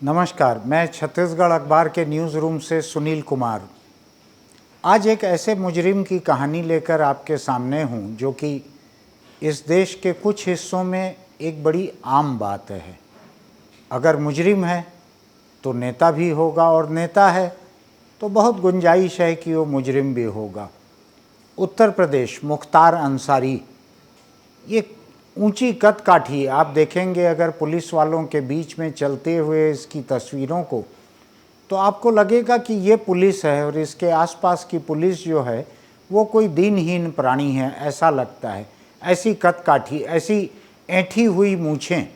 नमस्कार, मैं छत्तीसगढ़ अखबार के न्यूज़ रूम से सुनील कुमार। आज एक ऐसे मुजरिम की कहानी लेकर आपके सामने हूं जो कि इस देश के कुछ हिस्सों में एक बड़ी आम बात है। अगर मुजरिम है तो नेता भी होगा और नेता है तो बहुत गुंजाइश है कि वो मुजरिम भी होगा। उत्तर प्रदेश, मुख्तार अंसारी, ये ऊंची कद काठी। आप देखेंगे अगर पुलिस वालों के बीच में चलते हुए इसकी तस्वीरों को तो आपको लगेगा कि ये पुलिस है और इसके आसपास की पुलिस जो है वो कोई दीनहीन प्राणी है, ऐसा लगता है। ऐसी कद काठी, ऐसी ऐंठी हुई मूछें।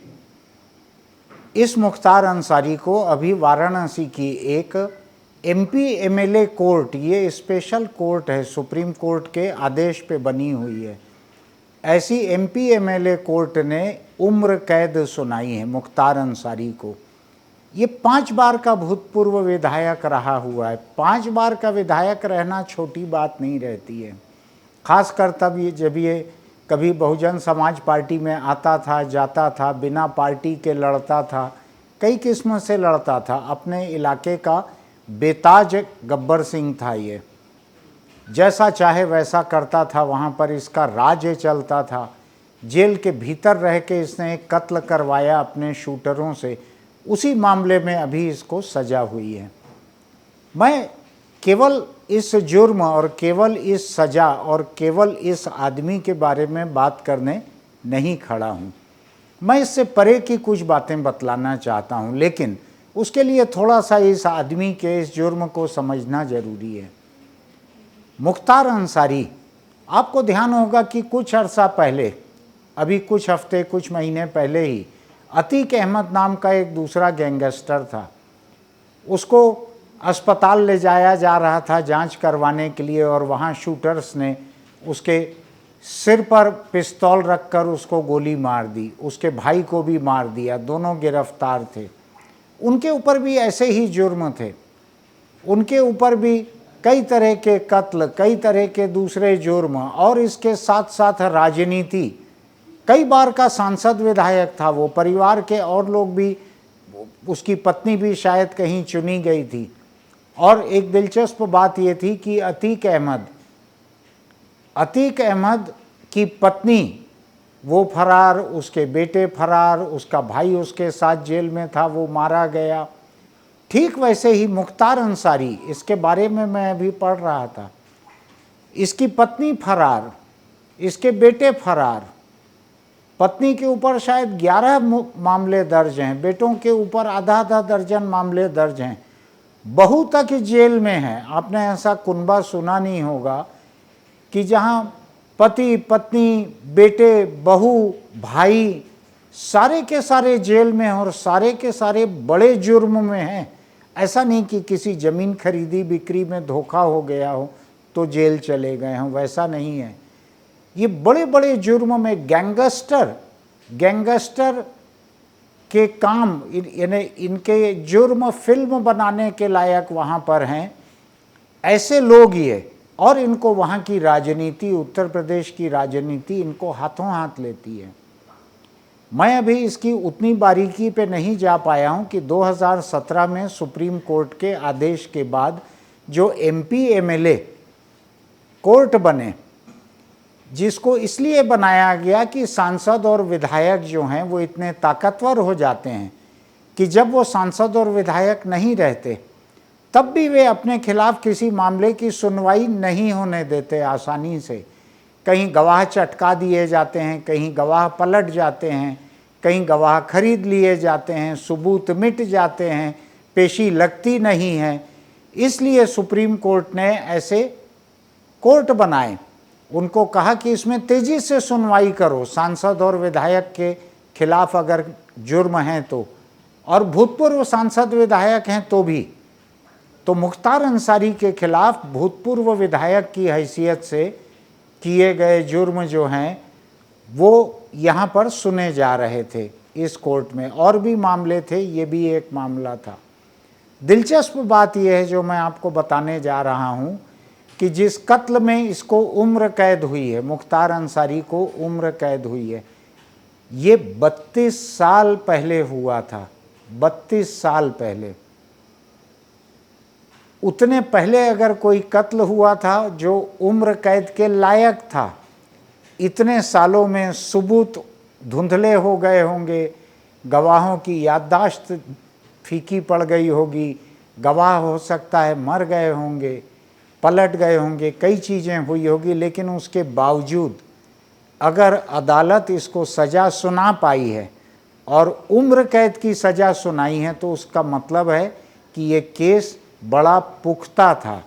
इस मुख्तार अंसारी को अभी वाराणसी की एक एमपी एमएलए कोर्ट, ये स्पेशल कोर्ट है, सुप्रीम कोर्ट के आदेश पे बनी हुई है, ऐसी एमपी एमएलए कोर्ट ने उम्र कैद सुनाई है मुख्तार अंसारी को। ये 5 बार का भूतपूर्व विधायक रहा हुआ है। 5 बार का विधायक रहना छोटी बात नहीं रहती है, खासकर तब जब ये कभी बहुजन समाज पार्टी में आता था, जाता था, बिना पार्टी के लड़ता था, कई किस्म से लड़ता था। अपने इलाके का बेताज गब्बर सिंह था। ये जैसा चाहे वैसा करता था, वहाँ पर इसका राज चलता था। जेल के भीतर रह के इसने एक कत्ल करवाया अपने शूटरों से, उसी मामले में अभी इसको सजा हुई है। मैं केवल इस जुर्म और केवल इस सज़ा और केवल इस आदमी के बारे में बात करने नहीं खड़ा हूँ। मैं इससे परे की कुछ बातें बतलाना चाहता हूँ, लेकिन उसके लिए थोड़ा सा इस आदमी के इस जुर्म को समझना ज़रूरी है। मुख्तार अंसारी, आपको ध्यान होगा कि कुछ अरसा पहले, अभी कुछ हफ्ते कुछ महीने पहले ही, अतीक अहमद नाम का एक दूसरा गैंगस्टर था। उसको अस्पताल ले जाया जा रहा था जांच करवाने के लिए और वहाँ शूटर्स ने उसके सिर पर पिस्तौल रखकर उसको गोली मार दी। उसके भाई को भी मार दिया। दोनों गिरफ्तार थे। उनके ऊपर भी ऐसे ही जुर्म थे। उनके ऊपर भी कई तरह के कत्ल, कई तरह के दूसरे जुर्म और इसके साथ साथ राजनीति। कई बार का सांसद विधायक था वो। परिवार के और लोग भी, उसकी पत्नी भी शायद कहीं चुनी गई थी। और एक दिलचस्प बात ये थी कि अतीक अहमद की पत्नी वो फरार, उसके बेटे फरार, उसका भाई उसके साथ जेल में था, वो मारा गया। ठीक वैसे ही मुख्तार अंसारी, इसके बारे में मैं अभी पढ़ रहा था, इसकी पत्नी फरार, इसके बेटे फरार। पत्नी के ऊपर शायद 11 मामले दर्ज हैं, बेटों के ऊपर आधा दर्जन मामले दर्ज हैं। बहू तक जेल में है। आपने ऐसा कुनबा सुना नहीं होगा कि जहां पति, पत्नी, बेटे, बहू, भाई सारे के सारे जेल में हैं और सारे के सारे बड़े जुर्म में हैं। ऐसा नहीं कि किसी ज़मीन खरीदी बिक्री में धोखा हो गया हो तो जेल चले गए हों, वैसा नहीं है। ये बड़े बड़े जुर्म में गैंगस्टर के काम, यानी इनके जुर्म फिल्म बनाने के लायक वहाँ पर हैं ऐसे लोग ये। और इनको वहाँ की राजनीति, उत्तर प्रदेश की राजनीति इनको हाथों हाथ लेती है। मैं अभी इसकी उतनी बारीकी पे नहीं जा पाया हूँ कि 2017 में सुप्रीम कोर्ट के आदेश के बाद जो एमपी एमएलए कोर्ट बने, जिसको इसलिए बनाया गया कि सांसद और विधायक जो हैं वो इतने ताकतवर हो जाते हैं कि जब वो सांसद और विधायक नहीं रहते तब भी वे अपने खिलाफ किसी मामले की सुनवाई नहीं होने देते आसानी से। कहीं गवाह चटका दिए जाते हैं, कहीं गवाह पलट जाते हैं, कहीं गवाह खरीद लिए जाते हैं, सबूत मिट जाते हैं, पेशी लगती नहीं है। इसलिए सुप्रीम कोर्ट ने ऐसे कोर्ट बनाए। उनको कहा कि इसमें तेज़ी से सुनवाई करो, सांसद और विधायक के खिलाफ अगर जुर्म हैं तो, और भूतपूर्व सांसद विधायक हैं तो भी। तो मुख्तार अंसारी के खिलाफ भूतपूर्व विधायक की हैसियत से किए गए जुर्म जो हैं वो यहाँ पर सुने जा रहे थे इस कोर्ट में। और भी मामले थे, ये भी एक मामला था। दिलचस्प बात यह है जो मैं आपको बताने जा रहा हूँ कि जिस कत्ल में इसको उम्र कैद हुई है, मुख्तार अंसारी को उम्र कैद हुई है, ये 32 साल पहले हुआ था। 32 साल पहले। उतने पहले अगर कोई कत्ल हुआ था जो उम्र कैद के लायक था, इतने सालों में सबूत धुंधले हो गए होंगे, गवाहों की याददाश्त फीकी पड़ गई होगी, गवाह हो सकता है मर गए होंगे, पलट गए होंगे, कई चीज़ें हुई होगी, लेकिन उसके बावजूद अगर अदालत इसको सज़ा सुना पाई है और उम्र कैद की सज़ा सुनाई है, तो उसका मतलब है कि ये केस बड़ा पुख्ता था।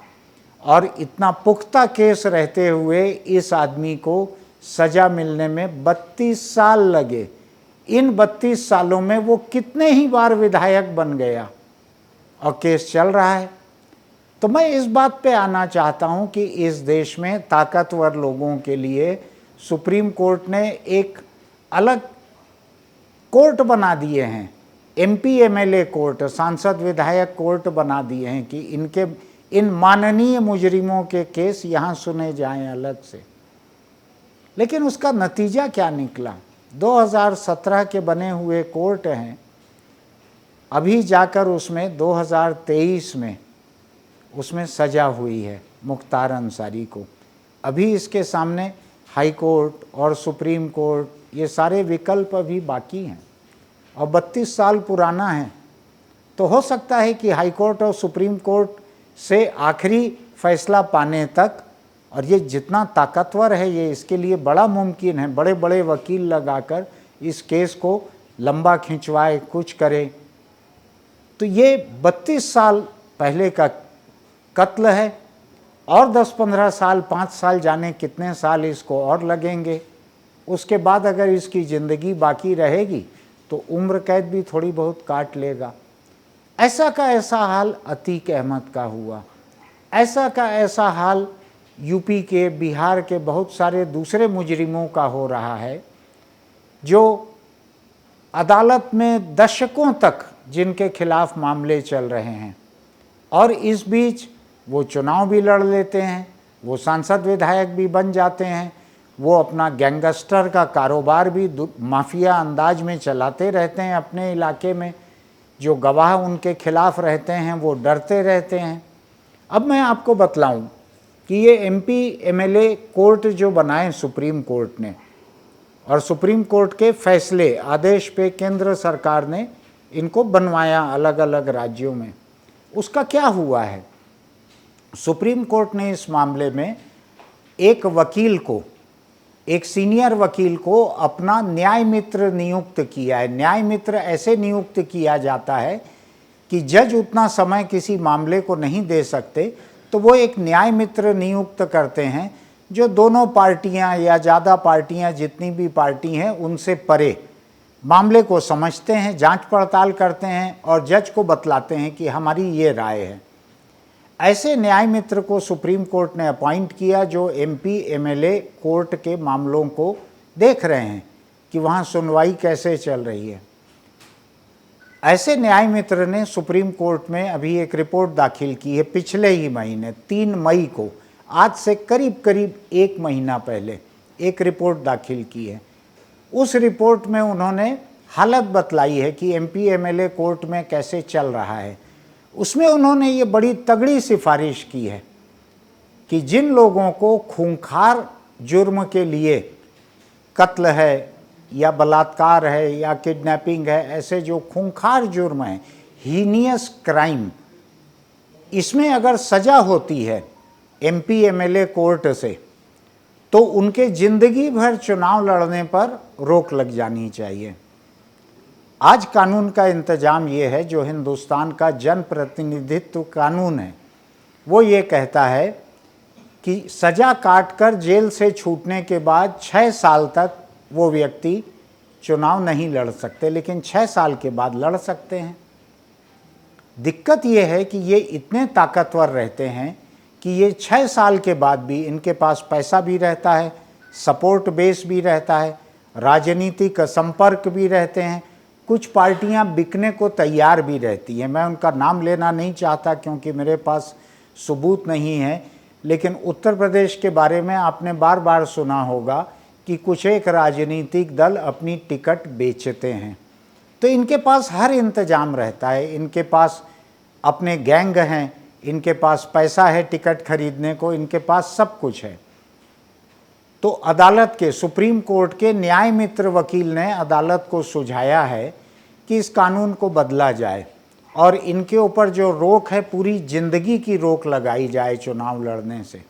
और इतना पुख्ता केस रहते हुए इस आदमी को सज़ा मिलने में 32 साल लगे। इन 32 सालों में वो कितने ही बार विधायक बन गया और केस चल रहा है। तो मैं इस बात पे आना चाहता हूं कि इस देश में ताकतवर लोगों के लिए सुप्रीम कोर्ट ने एक अलग कोर्ट बना दिए हैं, एमपी एमएलए कोर्ट, सांसद विधायक कोर्ट बना दिए हैं कि इन माननीय मुजरिमों के केस यहाँ सुने जाएं अलग से। लेकिन उसका नतीजा क्या निकला? 2017 के बने हुए कोर्ट हैं, अभी जाकर उसमें 2023 में उसमें सज़ा हुई है मुख्तार अंसारी को। अभी इसके सामने हाई कोर्ट और सुप्रीम कोर्ट ये सारे विकल्प अभी बाकी हैं और 32 साल पुराना है। तो हो सकता है कि हाई कोर्ट और सुप्रीम कोर्ट से आखिरी फैसला पाने तक, और ये जितना ताकतवर है ये इसके लिए बड़ा मुमकिन है, बड़े बड़े वकील लगाकर इस केस को लंबा खिंचवाए, कुछ करे। तो ये 32 साल पहले का कत्ल है और 10-15 साल, 5 साल जाने कितने साल इसको और लगेंगे। उसके बाद अगर इसकी ज़िंदगी बाकी रहेगी तो उम्र कैद भी थोड़ी बहुत काट लेगा। ऐसा का ऐसा हाल अतीक अहमद का हुआ, ऐसा का ऐसा हाल यूपी के, बिहार के बहुत सारे दूसरे मुजरिमों का हो रहा है जो अदालत में दशकों तक जिनके खिलाफ मामले चल रहे हैं। और इस बीच वो चुनाव भी लड़ लेते हैं, वो सांसद विधायक भी बन जाते हैं, वो अपना गैंगस्टर का कारोबार भी माफिया अंदाज में चलाते रहते हैं अपने इलाके में। जो गवाह उनके खिलाफ रहते हैं वो डरते रहते हैं। अब मैं आपको बतलाऊं कि ये एमपी एमएलए कोर्ट जो बनाए सुप्रीम कोर्ट ने, और सुप्रीम कोर्ट के फैसले, आदेश पे केंद्र सरकार ने इनको बनवाया अलग अलग राज्यों में, उसका क्या हुआ है? सुप्रीम कोर्ट ने इस मामले में एक वकील को, एक सीनियर वकील को अपना न्याय मित्र नियुक्त किया है। न्याय मित्र ऐसे नियुक्त किया जाता है कि जज उतना समय किसी मामले को नहीं दे सकते, तो वो एक न्याय मित्र नियुक्त करते हैं जो दोनों पार्टियां या ज़्यादा पार्टियां, जितनी भी पार्टी हैं, उनसे परे मामले को समझते हैं, जांच पड़ताल करते हैं और जज को बतलाते हैं कि हमारी ये राय है। ऐसे न्याय मित्र को सुप्रीम कोर्ट ने अपॉइंट किया जो एमपी एमएलए कोर्ट के मामलों को देख रहे हैं कि वहाँ सुनवाई कैसे चल रही है। ऐसे न्याय मित्र ने सुप्रीम कोर्ट में अभी एक रिपोर्ट दाखिल की है, पिछले ही महीने 3 मई को, आज से करीब करीब 1 महीना पहले एक रिपोर्ट दाखिल की है। उस रिपोर्ट में उन्होंने हालत बतलाई है कि एमपी एमएलए कोर्ट में कैसे चल रहा है। उसमें उन्होंने ये बड़ी तगड़ी सिफारिश की है कि जिन लोगों को खूंखार जुर्म के लिए, कत्ल है या बलात्कार है या किडनैपिंग है, ऐसे जो खूंखार जुर्म हैं, हीनियस क्राइम, इसमें अगर सज़ा होती है एमपी एमएलए कोर्ट से, तो उनके ज़िंदगी भर चुनाव लड़ने पर रोक लग जानी चाहिए। आज कानून का इंतजाम ये है, जो हिंदुस्तान का जनप्रतिनिधित्व कानून है, वो ये कहता है कि सज़ा काटकर जेल से छूटने के बाद 6 साल तक वो व्यक्ति चुनाव नहीं लड़ सकते, लेकिन 6 साल के बाद लड़ सकते हैं। दिक्कत ये है कि ये इतने ताकतवर रहते हैं कि ये 6 साल के बाद भी इनके पास पैसा भी रहता है, सपोर्ट बेस भी रहता है, राजनीतिक संपर्क भी रहते हैं, कुछ पार्टियां बिकने को तैयार भी रहती हैं। मैं उनका नाम लेना नहीं चाहता क्योंकि मेरे पास सबूत नहीं है, लेकिन उत्तर प्रदेश के बारे में आपने बार बार सुना होगा कि कुछ एक राजनीतिक दल अपनी टिकट बेचते हैं। तो इनके पास हर इंतजाम रहता है, इनके पास अपने गैंग हैं, इनके पास पैसा है टिकट खरीदने को, इनके पास सब कुछ है। तो अदालत के, सुप्रीम कोर्ट के न्याय मित्र वकील ने अदालत को सुझाया है कि इस कानून को बदला जाए और इनके ऊपर जो रोक है पूरी जिंदगी की रोक लगाई जाए चुनाव लड़ने से।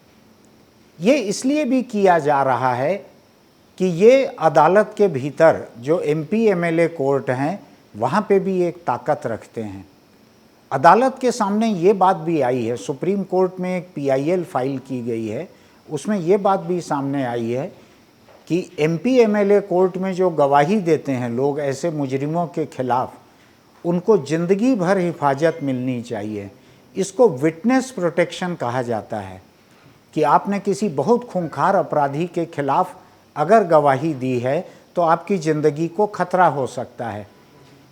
ये इसलिए भी किया जा रहा है कि ये अदालत के भीतर जो एमपी एमएलए कोर्ट हैं वहाँ पे भी एक ताकत रखते हैं। अदालत के सामने ये बात भी आई है, सुप्रीम कोर्ट में एक पीआईएल फाइल की गई है, उसमें ये बात भी सामने आई है कि एमपी एमएलए कोर्ट में जो गवाही देते हैं लोग ऐसे मुजरिमों के खिलाफ, उनको ज़िंदगी भर हिफाजत मिलनी चाहिए। इसको विटनेस प्रोटेक्शन कहा जाता है कि आपने किसी बहुत खूंखार अपराधी के खिलाफ अगर गवाही दी है तो आपकी ज़िंदगी को खतरा हो सकता है।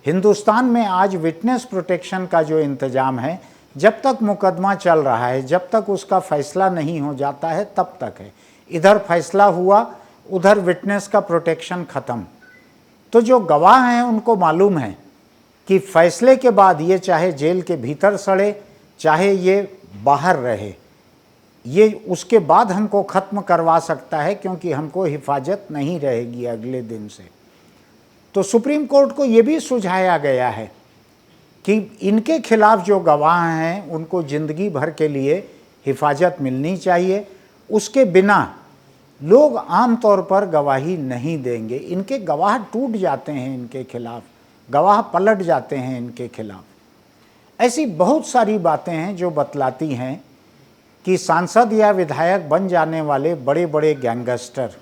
हिंदुस्तान में आज विटनेस प्रोटेक्शन का जो इंतज़ाम है, जब तक मुकदमा चल रहा है, जब तक उसका फैसला नहीं हो जाता है तब तक है। इधर फैसला हुआ, उधर विटनेस का प्रोटेक्शन ख़त्म। तो जो गवाह हैं उनको मालूम है कि फैसले के बाद ये चाहे जेल के भीतर सड़े, चाहे ये बाहर रहे, ये उसके बाद हमको ख़त्म करवा सकता है क्योंकि हमको हिफाजत नहीं रहेगी अगले दिन से। तो सुप्रीम कोर्ट को ये भी सुझाया गया है कि इनके खिलाफ जो गवाह हैं उनको ज़िंदगी भर के लिए हिफाजत मिलनी चाहिए। उसके बिना लोग आम तौर पर गवाही नहीं देंगे। इनके गवाह टूट जाते हैं, इनके खिलाफ गवाह पलट जाते हैं इनके खिलाफ। ऐसी बहुत सारी बातें हैं जो बतलाती हैं कि सांसद या विधायक बन जाने वाले बड़े बड़े गैंगस्टर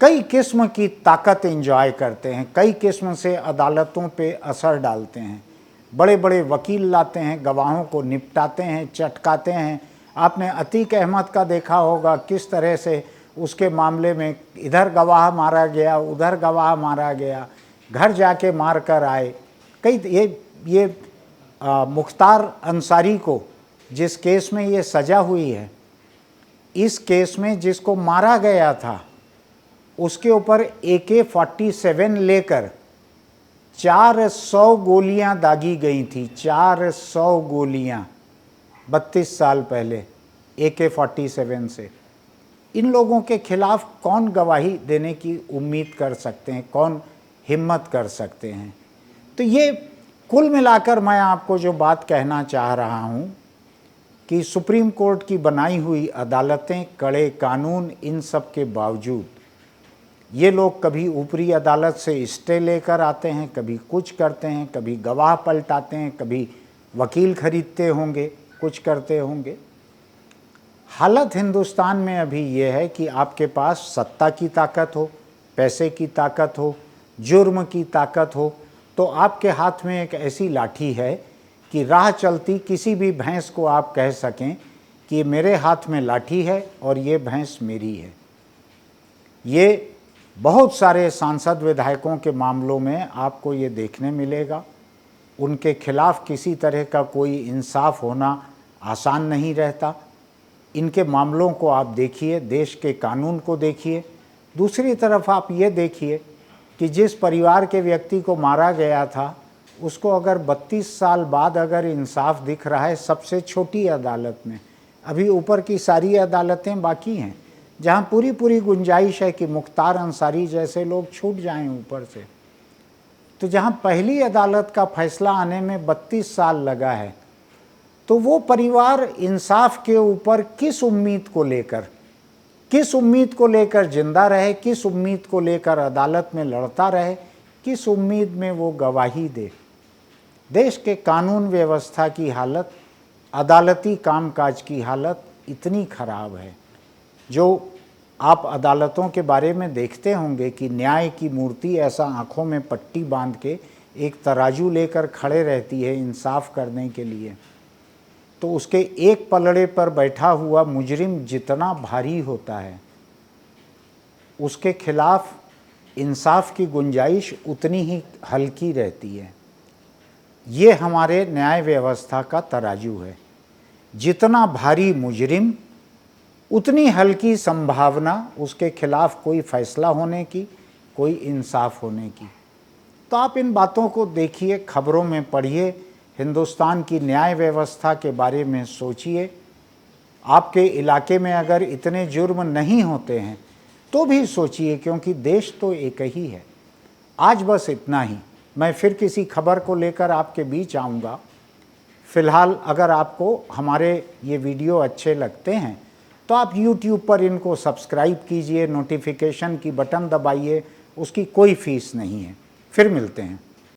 कई किस्म की ताकत एंजॉय करते हैं, कई किस्म से अदालतों पे असर डालते हैं, बड़े बड़े वकील लाते हैं, गवाहों को निपटाते हैं, चटकाते हैं। आपने अतीक अहमद का देखा होगा किस तरह से उसके मामले में इधर गवाह मारा गया, उधर गवाह मारा गया, घर जाके मार कर आए। कई ये मुख्तार अंसारी को जिस केस में ये सज़ा हुई है, इस केस में जिसको मारा गया था उसके ऊपर AK-47 लेकर 400 गोलियां दागी गई थी। 400 गोलियां 32 साल पहले AK-47 से। इन लोगों के खिलाफ कौन गवाही देने की उम्मीद कर सकते हैं, कौन हिम्मत कर सकते हैं? तो ये कुल मिलाकर मैं आपको जो बात कहना चाह रहा हूँ कि सुप्रीम कोर्ट की बनाई हुई अदालतें, कड़े कानून, इन सब के बावजूद ये लोग कभी ऊपरी अदालत से स्टे लेकर आते हैं, कभी कुछ करते हैं, कभी गवाह पलटाते हैं, कभी वकील खरीदते होंगे, कुछ करते होंगे। हालत हिंदुस्तान में अभी ये है कि आपके पास सत्ता की ताकत हो, पैसे की ताकत हो, जुर्म की ताकत हो, तो आपके हाथ में एक ऐसी लाठी है कि राह चलती किसी भी भैंस को आप कह सकें कि मेरे हाथ में लाठी है और ये भैंस मेरी है। ये बहुत सारे सांसद विधायकों के मामलों में आपको ये देखने मिलेगा। उनके खिलाफ किसी तरह का कोई इंसाफ होना आसान नहीं रहता। इनके मामलों को आप देखिए, देश के कानून को देखिए। दूसरी तरफ आप ये देखिए कि जिस परिवार के व्यक्ति को मारा गया था उसको अगर 32 साल बाद अगर इंसाफ दिख रहा है सबसे छोटी अदालत में, अभी ऊपर की सारी अदालतें बाकी हैं जहां पूरी पूरी गुंजाइश है कि मुख्तार अंसारी जैसे लोग छूट जाएं ऊपर से। तो जहां पहली अदालत का फैसला आने में 32 साल लगा है, तो वो परिवार इंसाफ के ऊपर किस उम्मीद को लेकर जिंदा रहे, किस उम्मीद को लेकर अदालत में लड़ता रहे, किस उम्मीद में वो गवाही दे? देश के कानून व्यवस्था की हालत, अदालती कामकाज की हालत इतनी खराब है। जो आप अदालतों के बारे में देखते होंगे कि न्याय की मूर्ति ऐसा आँखों में पट्टी बांध के एक तराजू लेकर खड़े रहती है इंसाफ करने के लिए, तो उसके एक पलड़े पर बैठा हुआ मुजरिम जितना भारी होता है उसके खिलाफ इंसाफ की गुंजाइश उतनी ही हल्की रहती है। ये हमारे न्याय व्यवस्था का तराजू है। जितना भारी मुजरिम उतनी हल्की संभावना उसके खिलाफ कोई फैसला होने की, कोई इंसाफ होने की। तो आप इन बातों को देखिए, खबरों में पढ़िए, हिंदुस्तान की न्याय व्यवस्था के बारे में सोचिए। आपके इलाके में अगर इतने जुर्म नहीं होते हैं तो भी सोचिए, क्योंकि देश तो एक ही है। आज बस इतना ही। मैं फिर किसी खबर को लेकर आपके बीच आऊँगा। फ़िलहाल अगर आपको हमारे ये वीडियो अच्छे लगते हैं तो आप YouTube पर इनको सब्सक्राइब कीजिए, नोटिफिकेशन की बटन दबाइए, उसकी कोई फ़ीस नहीं है। फिर मिलते हैं।